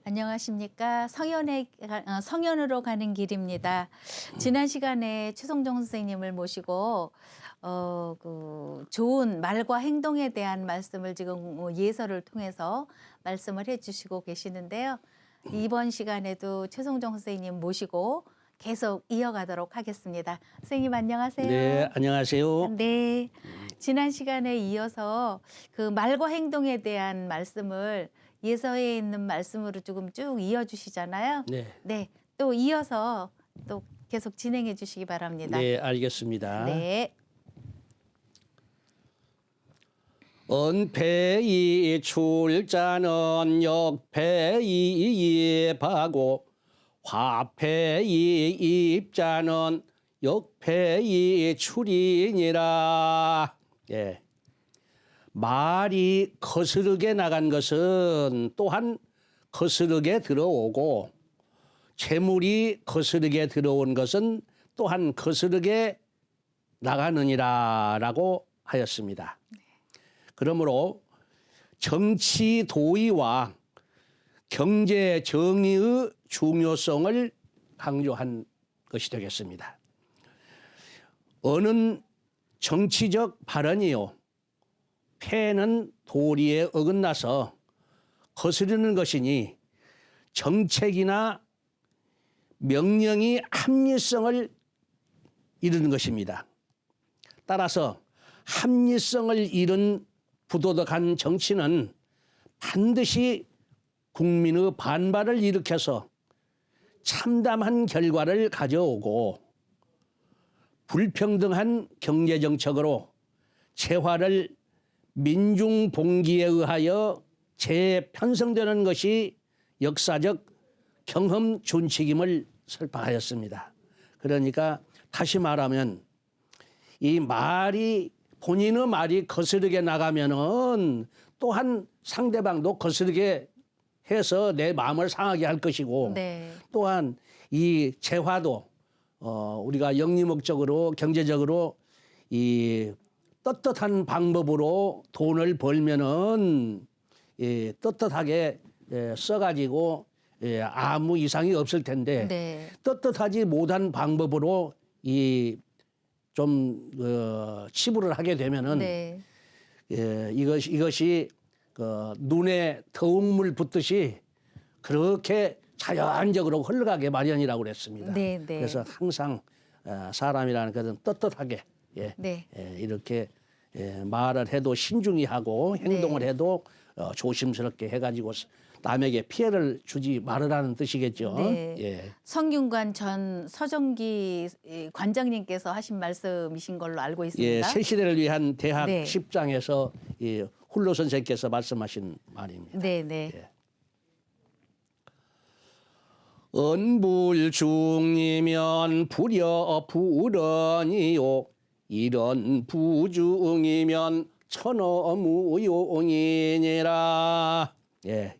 안녕하십니까. 성현으로 가는 길입니다. 지난 시간에 최성종 선생님을 모시고 좋은 말과 행동에 대한 말씀을 지금 예서를 통해서 말씀을 해주시고 계시는데요. 이번 시간에도 최성종 선생님 모시고 계속 이어가도록 하겠습니다. 선생님 안녕하세요. 네, 안녕하세요. 네. 지난 시간에 이어서 그 말과 행동에 대한 말씀을 예서에 있는 말씀으로 조금 쭉 이어주시잖아요. 네, 네. 또 이어서 또 계속 진행해 주시기 바랍니다. 네, 알겠습니다. 네. 언패이 출자는 역패이 예하고 화패이 입자는 역패이 출이니라. 예. 말이 거스르게 나간 것은 또한 거스르게 들어오고 재물이 거스르게 들어온 것은 또한 거스르게 나가느니라라고 하였습니다. 그러므로 정치 도의와 경제 정의의 중요성을 강조한 것이 되겠습니다. 어느 정치적 발언이요 패는 도리에 어긋나서 거스르는 것이니 정책이나 명령이 합리성을 이루는 것입니다. 따라서 합리성을 잃은 부도덕한 정치는 반드시 국민의 반발을 일으켜서 참담한 결과를 가져오고 불평등한 경제정책으로 재화를 민중봉기에 의하여 재편성되는 것이 역사적 경험 준칙임을 설파하였습니다. 그러니까 다시 말하면 이 말이 본인의 말이 거스르게 나가면은 또한 상대방도 거스르게 해서 내 마음을 상하게 할 것이고 네. 또한 이 재화도 우리가 영리목적으로 경제적으로 이 떳떳한 방법으로 돈을 벌면은 떳떳하게 써가지고 아무 이상이 없을 텐데 네. 떳떳하지 못한 방법으로 좀 치부를 하게 되면은 네. 이것이 눈에 더운 물 붓듯이 그렇게 자연적으로 흘러가게 마련이라고 그랬습니다. 네, 네. 그래서 항상 사람이라는 것은 떳떳하게 네. 이렇게 말을 해도 신중히 하고 행동을 해도 조심스럽게 해가지고 남에게 피해를 주지 말으라는 뜻이겠죠. 네. 예. 성균관 전 서정기 관장님께서 하신 말씀이신 걸로 알고 예, 있습니다. 새 시대를 위한 대학 네. 10장에서 훌로 선생께서 말씀하신 말입니다. 네, 네. 예. 언불중이면 불여 불언이요 이런 부중이면 천어무용이니라. 예.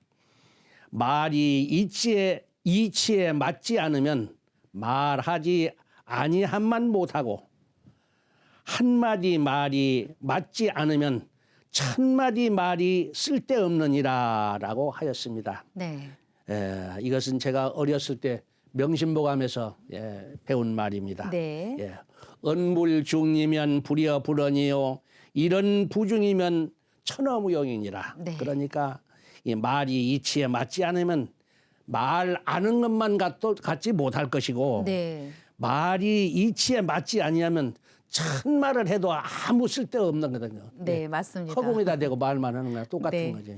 말이 이치에 맞지 않으면 말하지 아니함만 못하고 한마디 말이 맞지 않으면 천마디 말이 쓸데없느니라라고 하였습니다. 네. 이것은 제가 어렸을 때 명심보감에서 배운 말입니다. 네. 언불중이면 불여 불언이요 이런 부중이면 천어무용이니라. 네. 그러니까 이 말이 이치에 맞지 않으면 말 아는 것만 갖지 못할 것이고 네. 말이 이치에 맞지 아니하면 천말을 해도 아무 쓸데없는 거거든요. 네, 맞습니다. 허공에다 대고 말만 하는 거랑 똑같은 네. 거죠.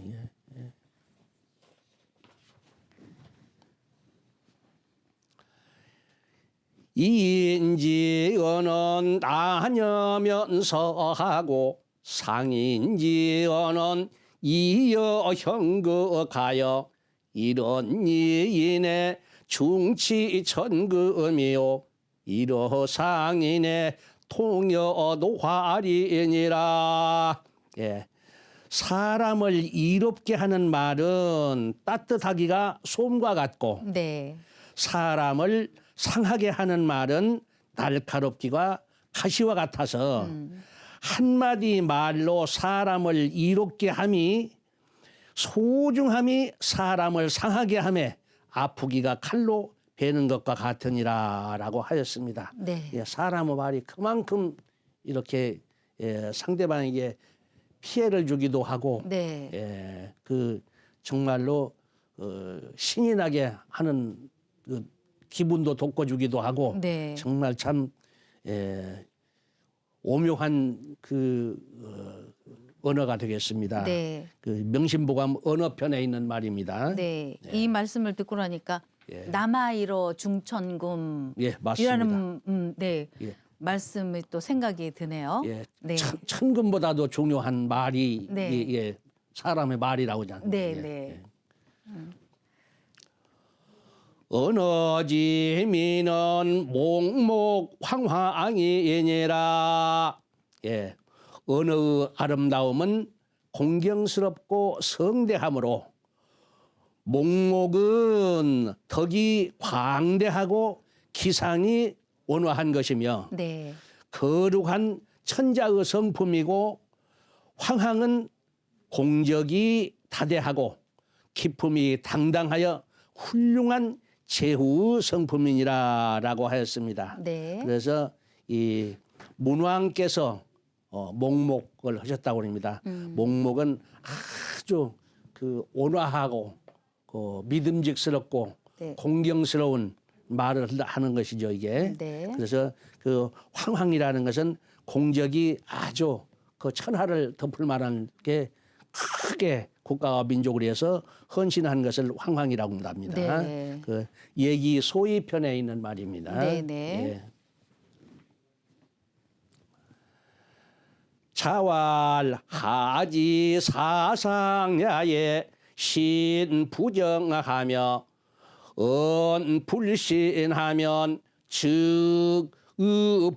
이인지어는 나녀면서 하고 상인지어는 이여 형거가여 이런 이인의 중치천금이요 이러 상인의 통여 노화리니라. 예. 사람을 이롭게 하는 말은 따뜻하기가 솜과 같고 네. 사람을 상하게 하는 말은 날카롭기가 가시와 같아서 한마디 말로 사람을 이롭게 함이 소중함이 사람을 상하게 하매 아프기가 칼로 베는 것과 같으니라라고 하였습니다. 네. 예, 사람의 말이 그만큼 이렇게 상대방에게 피해를 주기도 하고 네. 그 정말로 신이 나게 하는 그 기분도 돋궈주기도 하고 네. 정말 참 오묘한 그 언어가 되겠습니다. 네. 그 명심보감 언어편에 있는 말입니다. 네. 이 말씀을 듣고 나니까 예. 남아이로 중천금 예, 맞습니다. 이라는 네. 예. 말씀이 또 생각이 드네요. 예, 네. 천금보다도 중요한 말이 네. 사람의 말이라고 하지 않습니까? 네, 예, 네. 예. 어느 지미는 몽목 황화앙이 예니라. 예, 어느 아름다움은 공경스럽고 성대함으로 목목은 덕이 광대하고 기상이 온화한 것이며 네. 거룩한 천자의 성품이고 황항은 공적이 다대하고 기품이 당당하여 훌륭한 제후의 성품이니라라고 하였습니다. 네. 그래서 이 문왕께서 목목을 하셨다고 합니다. 목목은 아주 그 온화하고 믿음직스럽고 네. 공경스러운 말을 하는 것이죠, 이게. 네. 그래서 그 황황이라는 것은 공적이 아주 그 천하를 덮을 만한 게 크게 국가와 민족을 위해서 헌신한 것을 황황이라고 합니다. 네. 그 얘기 소위편에 있는 말입니다. 네, 네. 예. 자왈 하지 사상야에 신부정하며 언불신하면 즉의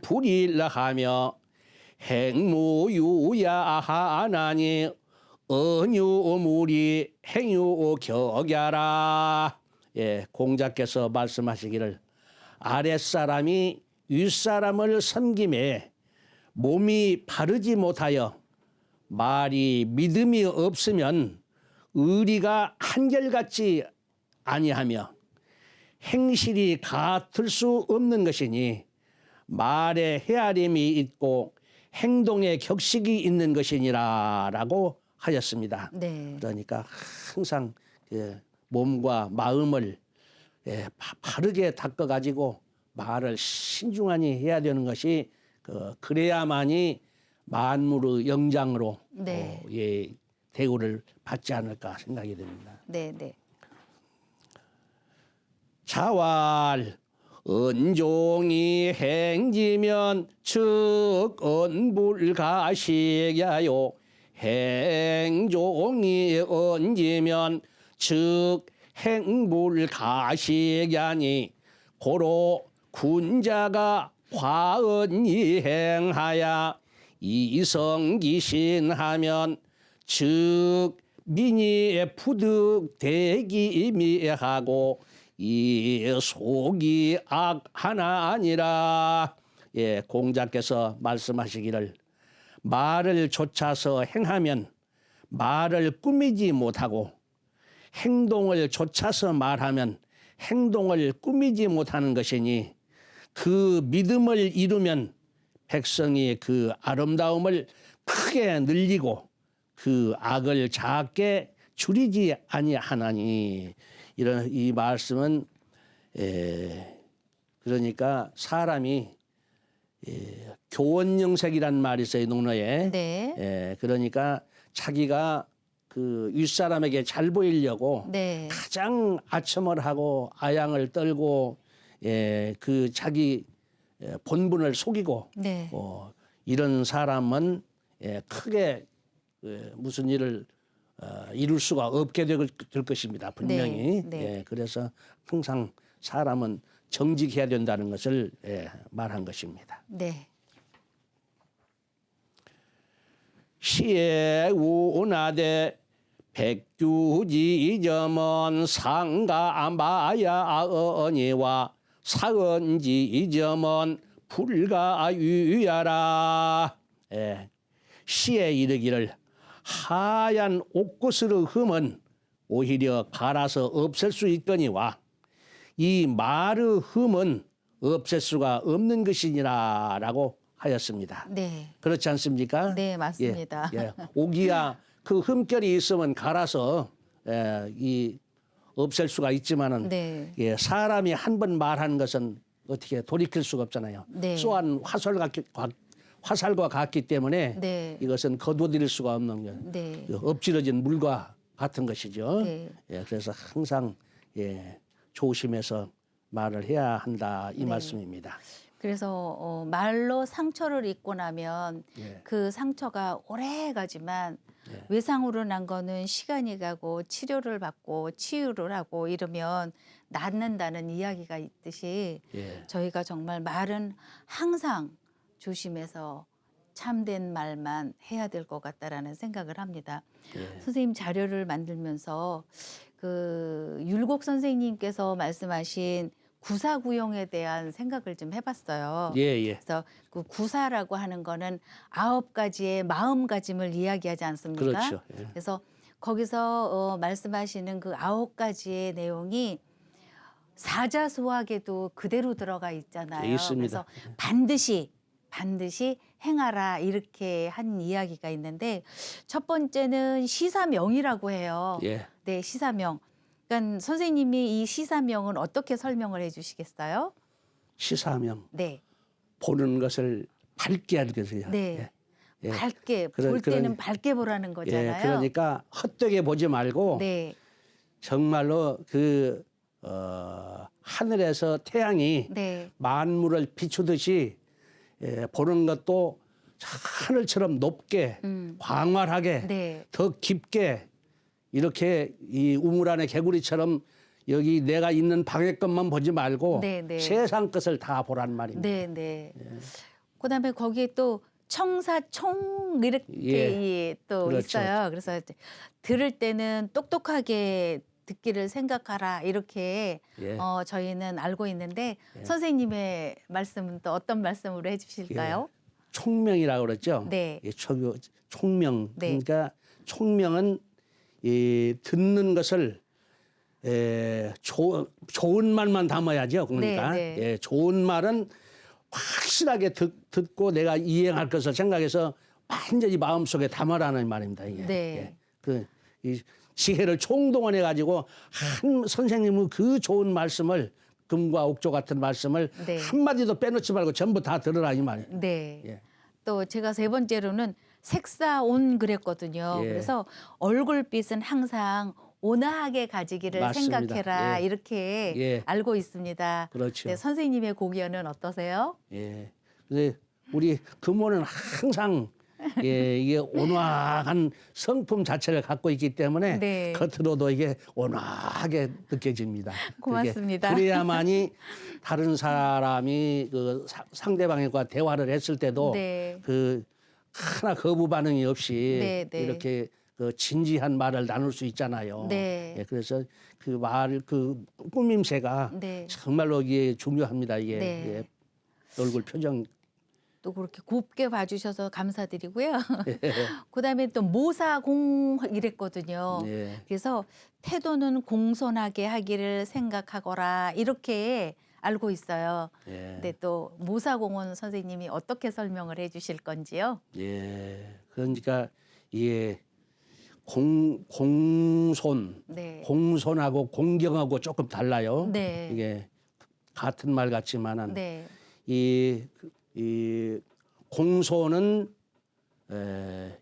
불일하며 행무유야하나니 언유무리 행유격야라. 예, 공자께서 말씀하시기를 아랫사람이 윗사람을 섬김에 몸이 바르지 못하여 말이 믿음이 없으면 의리가 한결같지 아니하며 행실이 같을 수 없는 것이니 말에 헤아림이 있고 행동에 격식이 있는 것이니라라고 하였습니다. 네. 그러니까 항상 몸과 마음을 바르게 닦아가지고 말을 신중하니 해야 되는 것이 그래야만이 만물의 영장으로 네. 대우를 받지 않을까 생각이 됩니다. 네, 네. 자왈 은종이 행지면 즉 언불가식야요 행종이 언지면 즉 행불가식야니 고로 군자가 화언이 행하야 이성기신하면 즉 민이 푸득대기미하고 이 속이 악하나 아니라. 예, 공자께서 말씀하시기를 말을 좇아서 행하면 말을 꾸미지 못하고 행동을 좇아서 말하면 행동을 꾸미지 못하는 것이니 그 믿음을 이루면 백성이 그 아름다움을 크게 늘리고 그 악을 작게 줄이지 아니하나니. 이런 이 말씀은 그러니까 사람이 교원영색이라는 말이 있어요, 논어에. 네. 그러니까 자기가 그 윗사람에게 잘 보이려고 네. 가장 아첨을 하고 아양을 떨고 그 자기 본분을 속이고 네. 이런 사람은 크게 무슨 일을 이룰 수가 없게 될 것입니다. 분명히. 네. 그래서 항상 사람은 정직해야 된다는 것을 말한 것입니다. 네. 시에 우나되 백규지점은 상가마야언니와 사언지점은 불가유야라. 시에 이르기를 하얀 옥구스르 흠은 오히려 갈아서 없앨 수 있거니와 이 마르 흠은 없앨 수가 없는 것이니라라고 하였습니다. 네. 그렇지 않습니까? 네, 맞습니다. 예, 예. 오기야 그 흠결이 있으면 갈아서 이 없앨 수가 있지만은 네. 예, 사람이 한 번 말한 것은 어떻게 돌이킬 수가 없잖아요. 네. 쏘한 화살과 같기 때문에 네. 이것은 거두드릴 수가 없는 거예요. 네. 엎질러진 물과 같은 것이죠. 네. 예, 그래서 항상 예, 조심해서 말을 해야 한다 이 네. 말씀입니다. 그래서 말로 상처를 입고 나면 예. 그 상처가 오래 가지만 예. 외상으로 난 거는 시간이 가고 치료를 받고 치유를 하고 이러면 낫는다는 이야기가 있듯이 예. 저희가 정말 말은 항상 조심해서 참된 말만 해야 될 것 같다라는 생각을 합니다. 예. 선생님 자료를 만들면서 그 율곡 선생님께서 말씀하신 구사구용에 대한 생각을 좀 해봤어요. 예, 예. 그래서 그 구사라고 하는 거는 9가지의 마음가짐을 이야기하지 않습니까? 그렇죠. 예. 그래서 거기서 말씀하시는 그 9가지의 내용이 사자소학에도 그대로 들어가 있잖아요. 예, 있습니다. 그래서 반드시 행하라 이렇게 한 이야기가 있는데 첫 번째는 시사명이라고 해요. 예. 네, 시사명. 그러니까 선생님이 이 시사명은 어떻게 설명을 해주시겠어요? 시사명 네, 보는 것을 밝게 하는 것이요. 네. 예. 밝게 그런- 볼 때는 그런- 밝게 보라는 예, 거잖아요. 그러니까 헛되게 보지 말고 네, 정말로 그 하늘에서 태양이 네, 만물을 비추듯이 보는 것도 하늘처럼 높게 광활하게 네, 더 깊게 이렇게 이 우물 안에 개구리처럼 여기 내가 있는 방의 것만 보지 말고 네, 네. 세상 것을 다 보란 말입니다. 네, 네. 그다음에 거기에 또 청사총 이렇게 예, 또 그렇죠. 있어요. 그래서 이제 들을 때는 똑똑하게 듣기를 생각하라 이렇게 예. 저희는 알고 있는데 선생님의 말씀은 또 어떤 말씀으로 해주실까요? 총명이라고 그랬죠. 네. 예, 총명. 네. 그러니까 총명은 이 듣는 것을 좋은 말만 담아야죠. 그러니까 네, 네. 예, 좋은 말은 확실하게 듣고 내가 이행할 것을 생각해서 완전히 마음속에 담아라는 말입니다. 이게. 네. 예. 이 지혜를 총동원해 가지고 한 선생님은 그 좋은 말씀을 금과 옥조 같은 말씀을 네. 한마디도 빼놓지 말고 전부 다 들으라 이 말이에요. 네. 예. 또 제가 세 번째로는 색사온 그랬거든요. 예. 그래서 얼굴빛은 항상 온화하게 가지기를 맞습니다. 생각해라 예. 이렇게 예. 알고 있습니다. 그렇죠. 네, 선생님의 고견은 어떠세요? 예. 근데 우리 금호는 항상 이게 온화한 성품 자체를 갖고 있기 때문에 네. 겉으로도 이게 온화하게 느껴집니다. 고맙습니다. 그래야만이 다른 사람이 그 상대방과 대화를 했을 때도 네. 그 하나 거부 반응이 없이 네, 네. 이렇게 그 진지한 말을 나눌 수 있잖아요. 네. 예, 그래서 그 말, 그 꾸밈새가 네. 정말로 이게 중요합니다. 이게 네. 예. 얼굴 표정. 또 그렇게 곱게 봐주셔서 감사드리고요. 예. 그다음에 또 모사공 이랬거든요. 예. 그래서 태도는 공손하게 하기를 생각하거라 이렇게 알고 있어요. 예. 근데 또 모사공원 선생님이 어떻게 설명을 해주실 건지요? 예. 그러니까 이게 공손, 네. 공손하고 공경하고 조금 달라요. 네. 이게 같은 말 같지만은 네. 이 공손은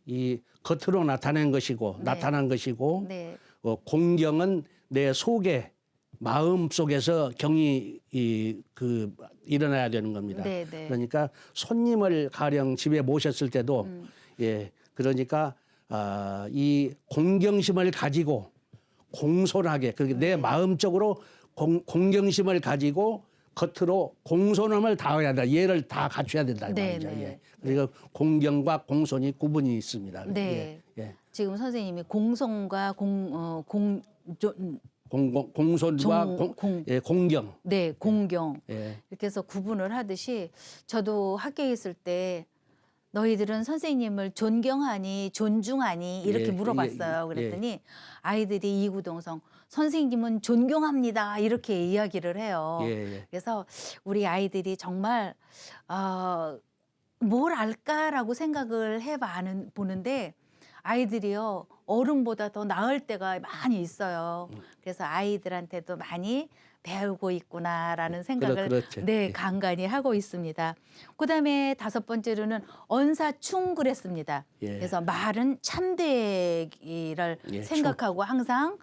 이 겉으로 나타낸 것이고 네. 나타난 것이고 네. 공경은 내 속에 마음 속에서 경이 일어나야 되는 겁니다. 네, 네. 그러니까 손님을 가령 집에 모셨을 때도 예 그러니까 이 공경심을 가지고 공손하게 그러니까 내 마음적으로 공경심을 가지고 겉으로 공손함을 다해야 된다. 얘를 다 갖춰야 된다. 이 네, 말이죠. 네. 예. 그리고 공경과 공손이 구분이 있습니다. 네. 예. 예. 지금 선생님이 공손과 공손과 공경. 공경 예. 이렇게 해서 구분을 하듯이 저도 학교에 있을 때 너희들은 선생님을 존경하니 존중하니 이렇게 예, 물어봤어요. 예, 그랬더니 아이들이 이구동성 선생님은 존경합니다 이렇게 이야기를 해요. 예, 예. 그래서 우리 아이들이 정말 뭘 알까라고 생각을 보는데 아이들이요 어른보다 더 나을 때가 많이 있어요. 그래서 아이들한테도 많이 배우고 있구나라는 생각을 그렇죠. 네 예. 간간히 하고 있습니다. 그다음에 5번째로는 언사충 그랬습니다. 예. 그래서 말은 참되기를 예, 생각하고 항상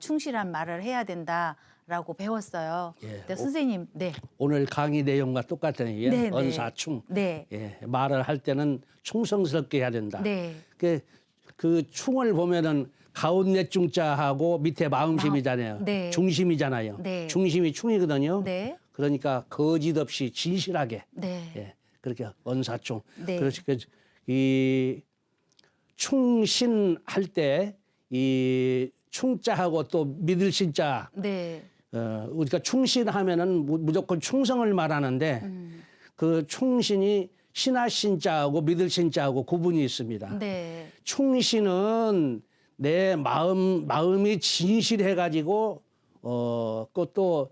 충실한 말을 해야 된다라고 배웠어요. 예. 네, 선생님, 네, 오늘 강의 내용과 똑같아요. 예? 네, 네. 언사충. 네, 예, 말을 할 때는 충성스럽게 해야 된다. 네, 그 충을 보면은 가운데 중자하고 밑에 마음심이잖아요. 네. 중심이잖아요. 네. 중심이 충이거든요. 네, 그러니까 거짓 없이 진실하게 네, 예, 그렇게 언사충. 네. 그래서 이 충신할 때 이 충자하고 또 믿을 신자 네, 우리가 충신하면은 무조건 충성을 말하는데 그 충신이 신하신자하고 믿을 신자하고 구분이 있습니다. 네, 충신은 내 마음이 진실해가지고 그것도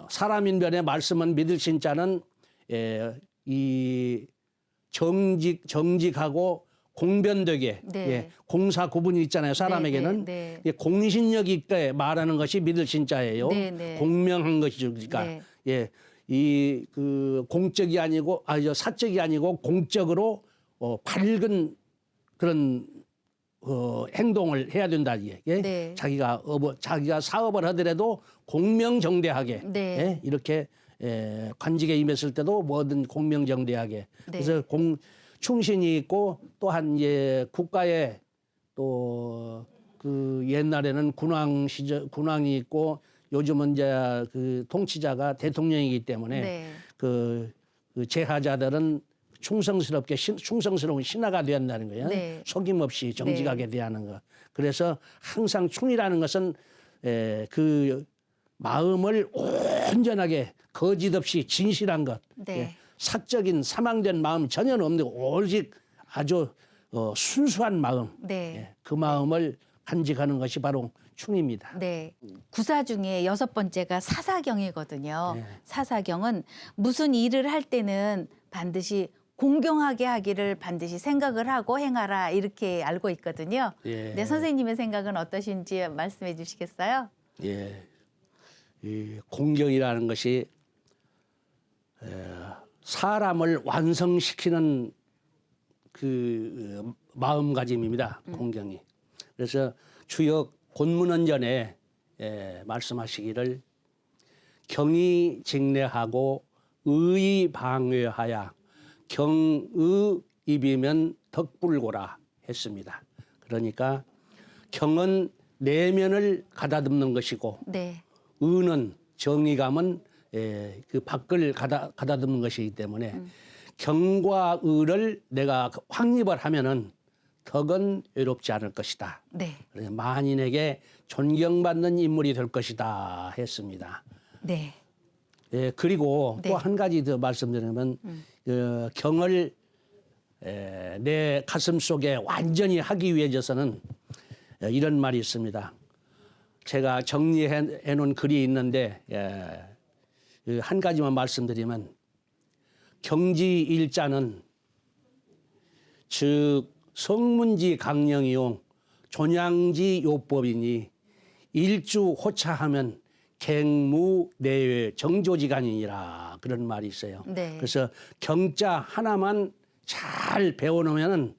사람인변의 말씀은 믿을 신자는 이 정직하고 공변되게 네. 예, 공사 구분이 있잖아요. 사람에게는 네, 예, 공신력 있게 말하는 것이 믿을 신자예요. 네, 네. 공명한 것이죠. 그러니까 네. 예, 이 그 공적이 아니고 사적이 아니고 공적으로 밝은 그런 행동을 해야 된다 이게. 네. 자기가 사업을 하더라도 공명정대하게 네. 예, 이렇게 관직에 임했을 때도 뭐든 공명정대하게. 네. 그래서 충신이 있고 또한 국가에 또 그 옛날에는 군왕이 있고 요즘은 이제 그 통치자가 대통령이기 때문에 네. 그 제하자들은 충성스러운 신하가 된다는 거예요. 네. 속임없이 정직하게 대하는 것. 그래서 항상 충이라는 것은 그 마음을 온전하게 거짓 없이 진실한 것. 네. 사적인 사망된 마음 전혀 없는 오직 아주 순수한 마음. 네. 그 마음을 간직하는 것이 바로 충입니다. 네. 구사 중에 6번째가 사사경이거든요. 네. 사사경은 무슨 일을 할 때는 반드시 공경하게 하기를 반드시 생각을 하고 행하라 이렇게 알고 있거든요. 예. 네, 선생님의 생각은 어떠신지 말씀해 주시겠어요? 예. 이 공경이라는 것이 사람을 완성시키는 그 마음가짐입니다. 공경이. 그래서 주역 권문원전에 말씀하시기를 경이 직내하고 의의 방외하야 경의 입이면 덕불고라 했습니다. 그러니까 경은 내면을 가다듬는 것이고 네. 의는 정의감은 그 밖을 가다듬는 것이기 때문에 경과 의를 내가 확립을 하면은 덕은 외롭지 않을 것이다. 네. 그래서 만인에게 존경받는 인물이 될 것이다 했습니다. 네. 예, 그리고 네. 또 한 가지 더 말씀드리면 경을 내 가슴 속에 완전히 하기 위해서는 이런 말이 있습니다. 제가 정리해 놓은 글이 있는데 한 가지만 말씀드리면 경지 일자는 즉 성문지 강령이용 존양지 요법이니 일주 호차하면 갱무 내외 정조지간이니라 그런 말이 있어요. 네. 그래서 경자 하나만 잘 배워놓으면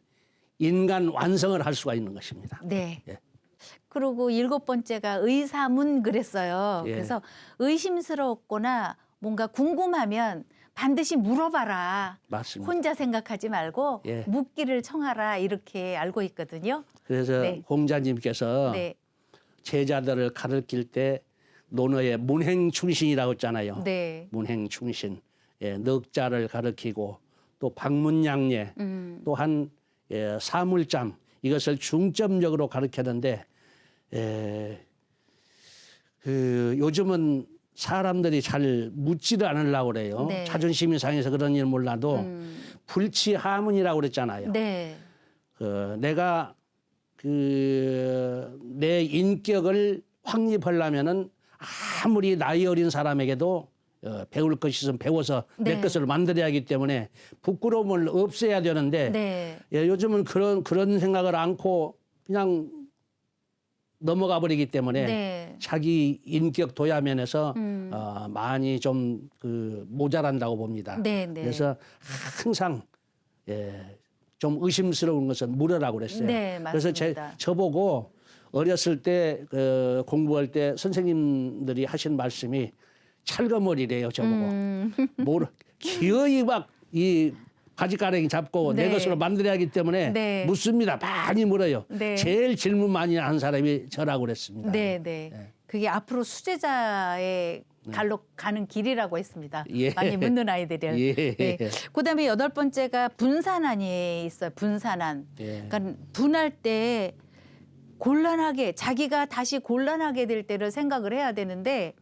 인간 완성을 할 수가 있는 것입니다. 네. 예. 그리고 7번째가 의사문 그랬어요. 예. 그래서 의심스럽거나 뭔가 궁금하면 반드시 물어봐라. 맞습니다. 혼자 생각하지 말고 예. 묻기를 청하라 이렇게 알고 있거든요. 그래서 네. 공자님께서 네. 제자들을 가르칠 때 논어에 문행충신이라고 했잖아요. 네. 문행충신. 예, 넉자를 가르치고 또 방문양례 또한 사물잠 이것을 중점적으로 가르쳤는데 요즘은 사람들이 잘 묻지도 않으려고 그래요. 네. 자존심이 상해서 그런 일 몰라도 불치하문이라고 그랬잖아요. 네. 내가 내 인격을 확립하려면은 아무리 나이 어린 사람에게도 배울 것이 있으면 배워서 네. 내 것을 만들어야 하기 때문에 부끄러움을 없애야 되는데 네. 요즘은 그런 생각을 않고 그냥 넘어가 버리기 때문에 네. 자기 인격 도야면에서 많이 좀 모자란다고 봅니다. 네, 네. 그래서 항상 좀 의심스러운 것은 물으라고 그랬어요. 네, 그래서 맞습니다. 저보고 어렸을 때 공부할 때 선생님들이 하신 말씀이 찰거머리래요. 저보고 기어이 막 이 바지가랑이 잡고 네. 내 것으로 만들어야 하기 때문에 네. 묻습니다. 많이 물어요. 네. 제일 질문 많이 하는 사람이 저라고 그랬습니다. 네, 네. 그게 앞으로 수제자의 갈로 가는 길이라고 했습니다. 예. 많이 묻는 아이들을. 예. 네. 그다음에 8번째가 분산안이 있어요. 분산안. 예. 그러니까 분할 때 곤란하게 자기가 다시 곤란하게 될 때를 생각을 해야 되는데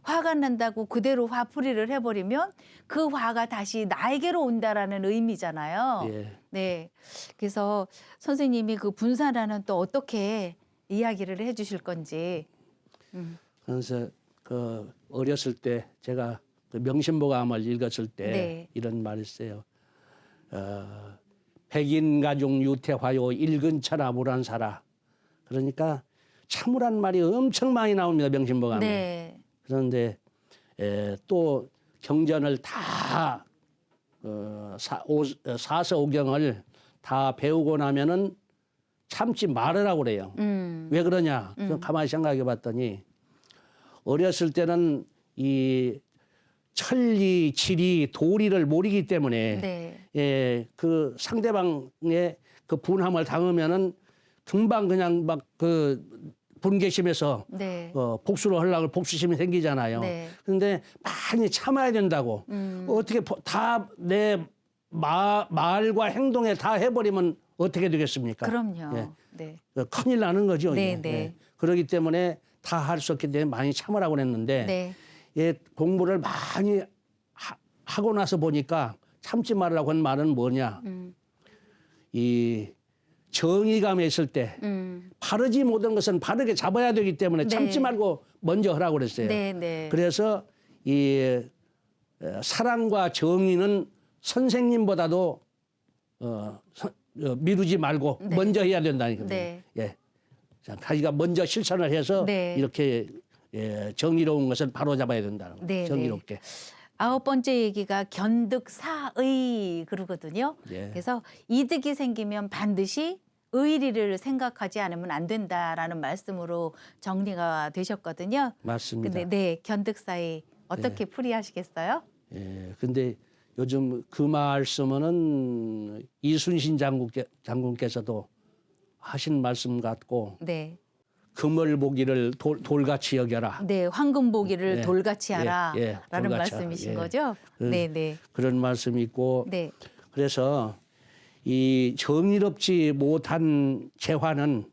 화가 난다고 그대로 화풀이를 해버리면 그 화가 다시 나에게로 온다라는 의미잖아요. 예. 네. 그래서 선생님이 그 분산안은 또 어떻게 이야기를 해주실 건지. 그래서 어렸을 때 제가 명심보감을 읽었을 때 네. 이런 말이 있어요. 백인가중 유태화요 읽은처라 물한 사라. 그러니까 참으란 말이 엄청 많이 나옵니다. 명심보감에. 네. 그런데 또 경전을 다 사서오경을 다 배우고 나면은 참지 말으라고 그래요. 왜 그러냐? 가만히 생각해 봤더니 어렸을 때는 이 천리, 지리, 도리를 모르기 때문에 네. 그 상대방의 그 분함을 당하면은 금방 그냥 막 분개심에서 네. 복수를 하려고 복수심이 생기잖아요. 네. 그런데 많이 참아야 된다고. 어떻게 다 내 말과 행동에 다 해버리면 어떻게 되겠습니까? 그럼요. 예. 네. 큰일 나는 거죠. 네, 이게. 네. 예. 그렇기 때문에 다 할 수 없기 때문에 많이 참으라고 그랬는데 네. 공부를 많이 하고 나서 보니까 참지 말라고 한 말은 뭐냐. 이 정의감에 있을 때 바르지 못한 것은 바르게 잡아야 되기 때문에 참지 네. 말고 먼저 하라고 그랬어요. 네, 네. 그래서 이 사랑과 정의는 선생님보다도 미루지 말고 네. 먼저 해야 된다니까요. 네. 예. 자, 자기가 먼저 실천을 해서 네. 이렇게 정의로운 것을 바로 잡아야 된다는 거예요. 네, 정의롭게. 9번째 얘기가 견득사의 그러거든요. 예. 그래서 이득이 생기면 반드시 의리를 생각하지 않으면 안 된다라는 말씀으로 정리가 되셨거든요. 맞습니다. 근데 네, 견득사의 어떻게 풀이하시겠어요? 예. 근데 요즘 그 말씀은 이순신 장군께서도 하신 말씀 같고 네. 금을 보기를 돌같이 여겨라. 네, 황금 보기를 예, 돌같이 예, 하라. 예, 라는 돌같이 말씀이신 하라. 예. 거죠? 네, 네. 그런 말씀이 있고 네. 그래서 이 정의롭지 못한 재화는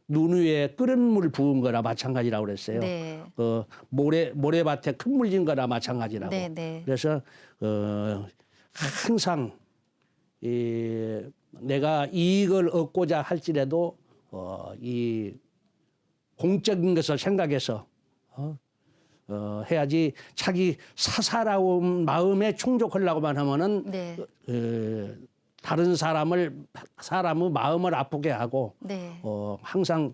눈 위에 끓은 물 부은 거나 마찬가지라고 그랬어요. 네. 모래밭에 큰 물진 거나 마찬가지라고. 네, 네. 그래서 항상 내가 이익을 얻고자 할지라도 이 공적인 것을 생각해서 해야지 자기 사사로운 마음에 충족하려고만 하면은 네. 다른 사람의 마음을 아프게 하고 네. 항상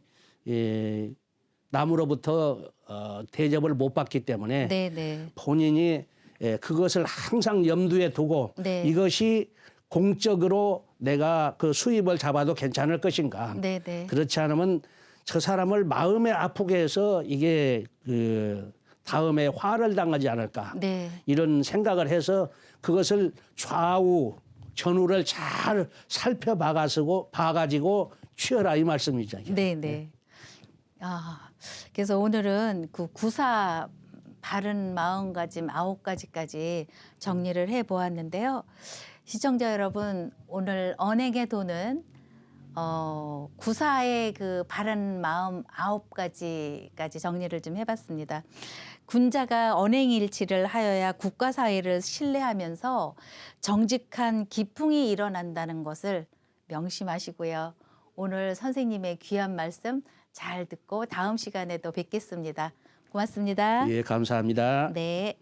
남으로부터 대접을 못 받기 때문에 네, 네. 본인이 그것을 항상 염두에 두고 네. 이것이 공적으로 내가 그 수입을 잡아도 괜찮을 것인가. 네, 네. 그렇지 않으면 저 사람을 마음에 아프게 해서 이게 다음에 화를 당하지 않을까. 네. 이런 생각을 해서 그것을 좌우 전후를 잘 봐가지고 취하라 이 말씀이죠. 네, 네. 그래서 오늘은 그 구사 바른 마음가짐 9가지까지 정리를 해 보았는데요. 시청자 여러분, 오늘 언행의 도는 구사의 그 바른 마음 9가지까지 정리를 좀 해봤습니다. 군자가 언행일치를 하여야 국가사회를 신뢰하면서 정직한 기풍이 일어난다는 것을 명심하시고요. 오늘 선생님의 귀한 말씀 잘 듣고 다음 시간에 또 뵙겠습니다. 고맙습니다. 예, 감사합니다. 네.